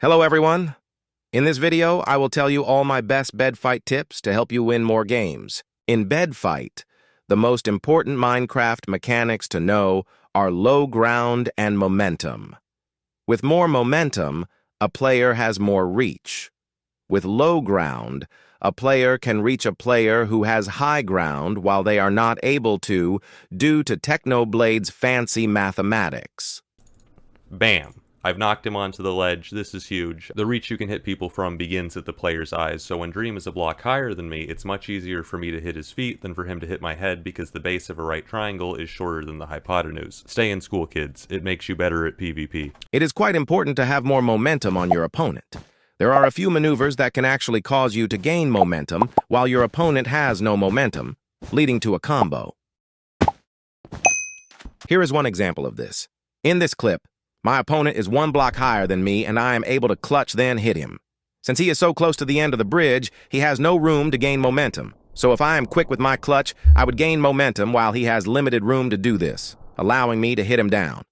Hello everyone! In this video, I will tell you all my best bed fight tips to help you win more games. In bed fight, the most important Minecraft mechanics to know are low ground and momentum. With more momentum, a player has more reach. With low ground, a player can reach a player who has high ground while they are not able to due to Technoblade's fancy mathematics. Bam! I've knocked him onto the ledge. This is huge. The reach you can hit people from begins at the player's eyes, so when Dream is a block higher than me, it's much easier for me to hit his feet than for him to hit my head because the base of a right triangle is shorter than the hypotenuse. Stay in school, kids. It makes you better at PvP. It is quite important to have more momentum on your opponent. There are a few maneuvers that can actually cause you to gain momentum while your opponent has no momentum, leading to a combo. Here is one example of this. In this clip, my opponent is one block higher than me, and I am able to clutch then hit him. Since he is so close to the end of the bridge, he has no room to gain momentum. So if I am quick with my clutch, I would gain momentum while he has limited room to do this, allowing me to hit him down.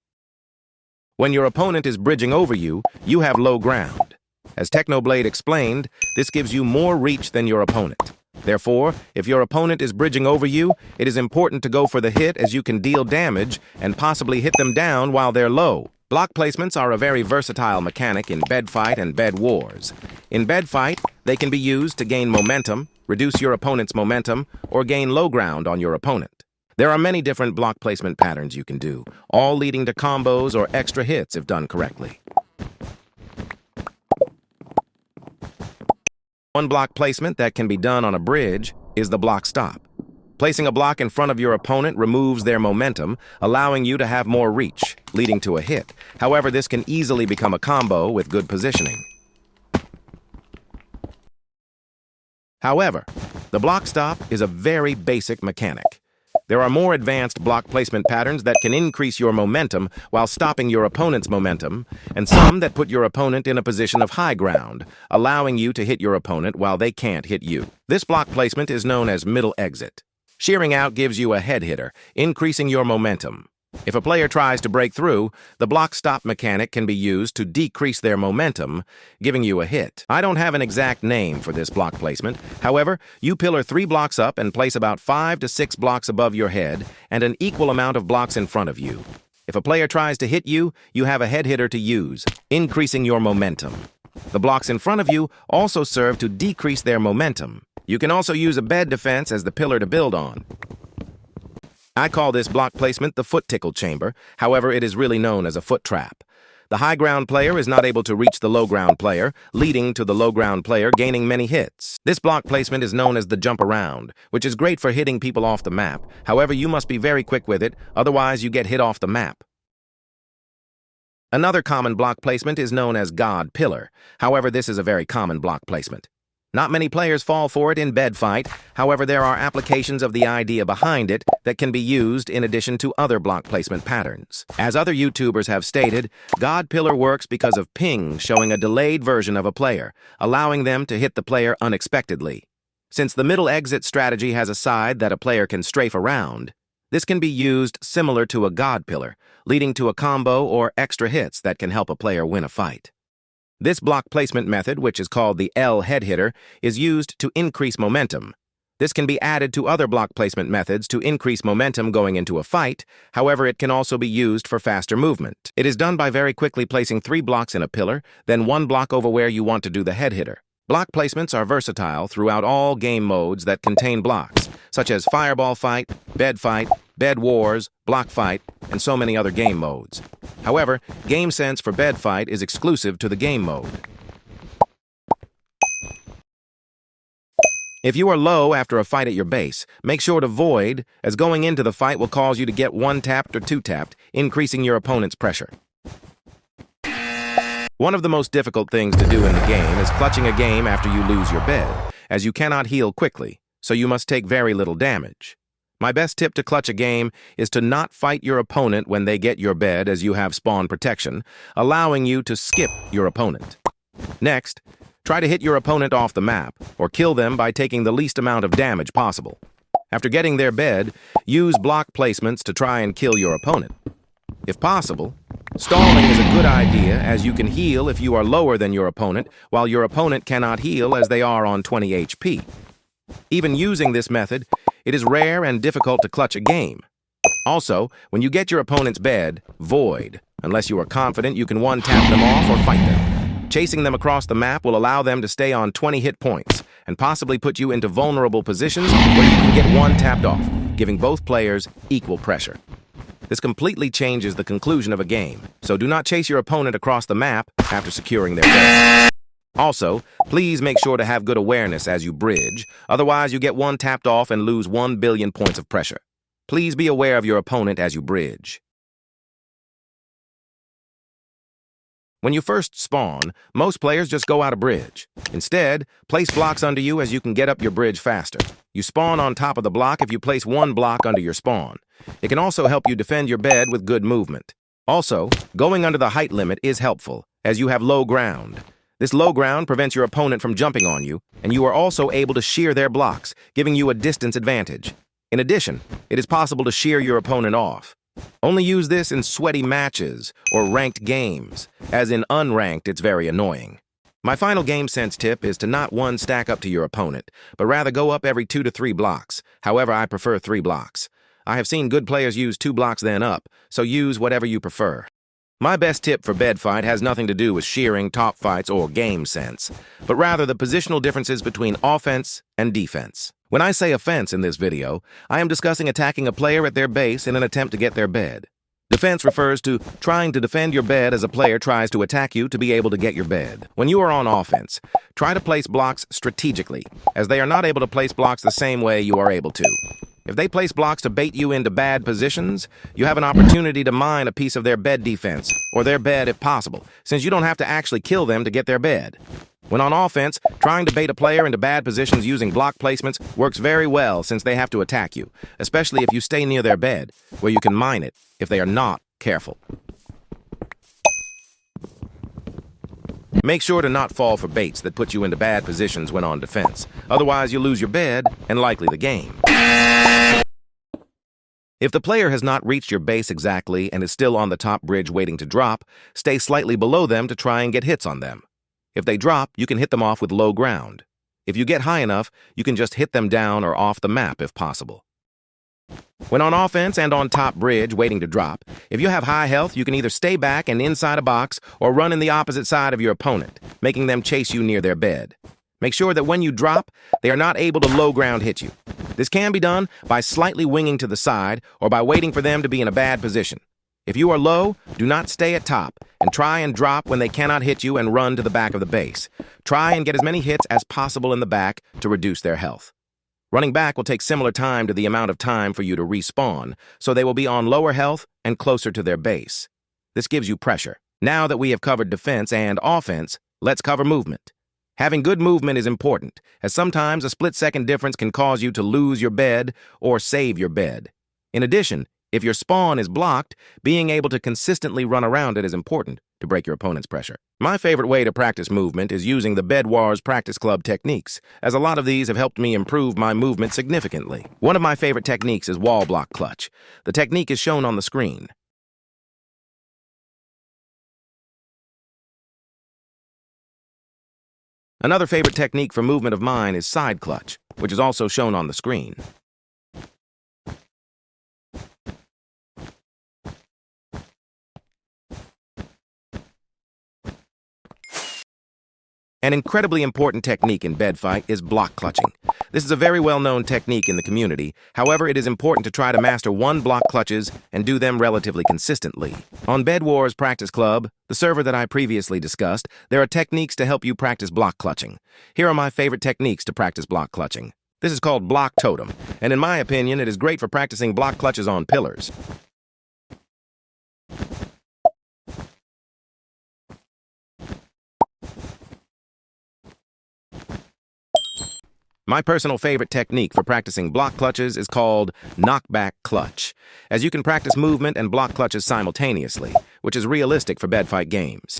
When your opponent is bridging over you, you have low ground. As Technoblade explained, this gives you more reach than your opponent. Therefore, if your opponent is bridging over you, it is important to go for the hit as you can deal damage and possibly hit them down while they're low. Block placements are a very versatile mechanic in bed fight and bed wars. In bed fight, they can be used to gain momentum, reduce your opponent's momentum, or gain low ground on your opponent. There are many different block placement patterns you can do, all leading to combos or extra hits if done correctly. One block placement that can be done on a bridge is the block stop. Placing a block in front of your opponent removes their momentum, allowing you to have more reach, leading to a hit. However, this can easily become a combo with good positioning. However, the block stop is a very basic mechanic. There are more advanced block placement patterns that can increase your momentum while stopping your opponent's momentum, and some that put your opponent in a position of high ground, allowing you to hit your opponent while they can't hit you. This block placement is known as middle exit. Shearing out gives you a head hitter, increasing your momentum. If a player tries to break through, the block stop mechanic can be used to decrease their momentum, giving you a hit. I don't have an exact name for this block placement. However, you pillar 3 blocks up and place about 5 to 6 blocks above your head and an equal amount of blocks in front of you. If a player tries to hit you, you have a head hitter to use, increasing your momentum. The blocks in front of you also serve to decrease their momentum. You can also use a bed defense as the pillar to build on. I call this block placement the foot tickle chamber. However, it is really known as a foot trap. The high ground player is not able to reach the low ground player, leading to the low ground player gaining many hits. This block placement is known as the jump around, which is great for hitting people off the map. However, you must be very quick with it, otherwise you get hit off the map. Another common block placement is known as God Pillar. However, this is a very common block placement. Not many players fall for it in bed fight. However, there are applications of the idea behind it that can be used in addition to other block placement patterns. As other YouTubers have stated, God Pillar works because of ping showing a delayed version of a player, allowing them to hit the player unexpectedly. Since the middle exit strategy has a side that a player can strafe around, this can be used similar to a God Pillar, leading to a combo or extra hits that can help a player win a fight. This block placement method, which is called the L head hitter, is used to increase momentum. This can be added to other block placement methods to increase momentum going into a fight. However, it can also be used for faster movement. It is done by very quickly placing 3 blocks in a pillar, then 1 block over where you want to do the head hitter. Block placements are versatile throughout all game modes that contain blocks, such as Fireball Fight, Bed Wars, Block Fight, and so many other game modes. However, Game Sense for Bed Fight is exclusive to the game mode. If you are low after a fight at your base, make sure to void, as going into the fight will cause you to get 1-tapped or 2-tapped, increasing your opponent's pressure. One of the most difficult things to do in the game is clutching a game after you lose your bed, as you cannot heal quickly, so you must take very little damage. My best tip to clutch a game is to not fight your opponent when they get your bed as you have spawn protection, allowing you to skip your opponent. Next, try to hit your opponent off the map, or kill them by taking the least amount of damage possible. After getting their bed, use block placements to try and kill your opponent. If possible, Stalling is a good idea as you can heal if you are lower than your opponent, while your opponent cannot heal as they are on 20 HP. Even using this method, it is rare and difficult to clutch a game. Also, when you get your opponent's bed, void, unless you are confident you can one-tap them off or fight them. Chasing them across the map will allow them to stay on 20 hit points and possibly put you into vulnerable positions where you can get one tapped off, giving both players equal pressure. This completely changes the conclusion of a game, so do not chase your opponent across the map after securing their bed. Also, please make sure to have good awareness as you bridge, otherwise you get one tapped off and lose 1 billion points of pressure. Please be aware of your opponent as you bridge. When you first spawn, most players just go out of bridge. Instead, place blocks under you as you can get up your bridge faster. You spawn on top of the block if you place one block under your spawn. It can also help you defend your bed with good movement. Also, going under the height limit is helpful, as you have low ground. This low ground prevents your opponent from jumping on you, and you are also able to shear their blocks, giving you a distance advantage. In addition, it is possible to shear your opponent off. Only use this in sweaty matches or ranked games, as in unranked it's very annoying. My final game sense tip is to not one stack up to your opponent, but rather go up every 2 to 3 blocks. However, I prefer 3 blocks. I have seen good players use 2 blocks then up, so use whatever you prefer. My best tip for bed fight has nothing to do with shearing, top fights, or game sense, but rather the positional differences between offense and defense. When I say offense in this video, I am discussing attacking a player at their base in an attempt to get their bed. Defense refers to trying to defend your bed as a player tries to attack you to be able to get your bed. When you are on offense, try to place blocks strategically, as they are not able to place blocks the same way you are able to. If they place blocks to bait you into bad positions, you have an opportunity to mine a piece of their bed defense, or their bed if possible, since you don't have to actually kill them to get their bed. When on offense, trying to bait a player into bad positions using block placements works very well since they have to attack you, especially if you stay near their bed, where you can mine it if they are not careful. Make sure to not fall for baits that put you into bad positions when on defense. Otherwise, you lose your bed and likely the game. If the player has not reached your base exactly and is still on the top bridge waiting to drop, stay slightly below them to try and get hits on them. If they drop, you can hit them off with low ground. If you get high enough, you can just hit them down or off the map if possible. When on offense and on top bridge waiting to drop, if you have high health, you can either stay back and inside a box or run in the opposite side of your opponent, making them chase you near their bed. Make sure that when you drop, they are not able to low ground hit you. This can be done by slightly winging to the side or by waiting for them to be in a bad position. If you are low, do not stay at top and try and drop when they cannot hit you and run to the back of the base. Try and get as many hits as possible in the back to reduce their health. Running back will take similar time to the amount of time for you to respawn, so they will be on lower health and closer to their base. This gives you pressure. Now that we have covered defense and offense, let's cover movement. Having good movement is important, as sometimes a split-second difference can cause you to lose your bed or save your bed. In addition, if your spawn is blocked, being able to consistently run around it is important to break your opponent's pressure. My favorite way to practice movement is using the Bed Wars Practice Club techniques, as a lot of these have helped me improve my movement significantly. One of my favorite techniques is wall block clutch. The technique is shown on the screen. Another favorite technique for movement of mine is side clutch, which is also shown on the screen. An incredibly important technique in bed fight is block clutching. This is a very well-known technique in the community. However, it is important to try to master 1 block clutches and do them relatively consistently. On Bed Wars Practice Club, the server that I previously discussed, there are techniques to help you practice block clutching. Here are my favorite techniques to practice block clutching. This is called Block Totem, and in my opinion, it is great for practicing block clutches on pillars. My personal favorite technique for practicing block clutches is called knockback clutch, as you can practice movement and block clutches simultaneously, which is realistic for bed fight games.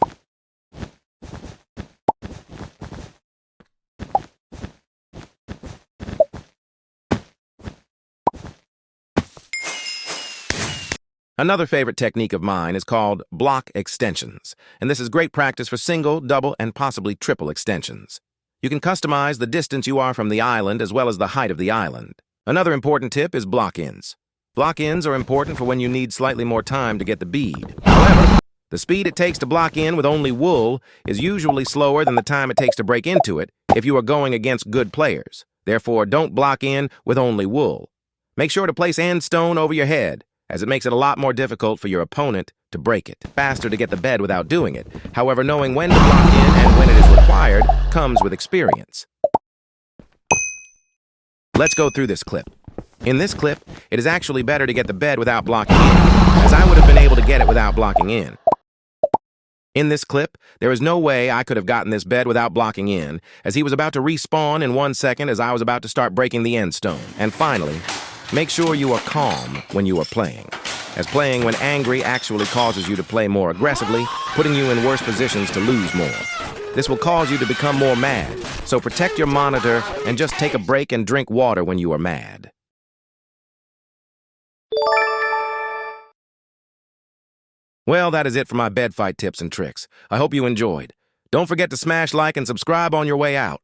Another favorite technique of mine is called block extensions, and this is great practice for single, double, and possibly triple extensions. You can customize the distance you are from the island as well as the height of the island. Another important tip is block-ins. Block-ins are important for when you need slightly more time to get the bead. However, the speed it takes to block in with only wool is usually slower than the time it takes to break into it if you are going against good players. Therefore, don't block in with only wool. Make sure to place end stone over your head, as it makes it a lot more difficult for your opponent to break it. Faster to get the bed without doing it. However, knowing when to block in and when it is required comes with experience. Let's go through this clip. In this clip, it is actually better to get the bed without blocking in, as I would have been able to get it without blocking in. In this clip, there is no way I could have gotten this bed without blocking in, as he was about to respawn in 1 second as I was about to start breaking the end stone. And finally, make sure you are calm when you are playing, as playing when angry actually causes you to play more aggressively, putting you in worse positions to lose more. This will cause you to become more mad, so protect your monitor and just take a break and drink water when you are mad. Well, that is it for my bed fight tips and tricks. I hope you enjoyed. Don't forget to smash like and subscribe on your way out.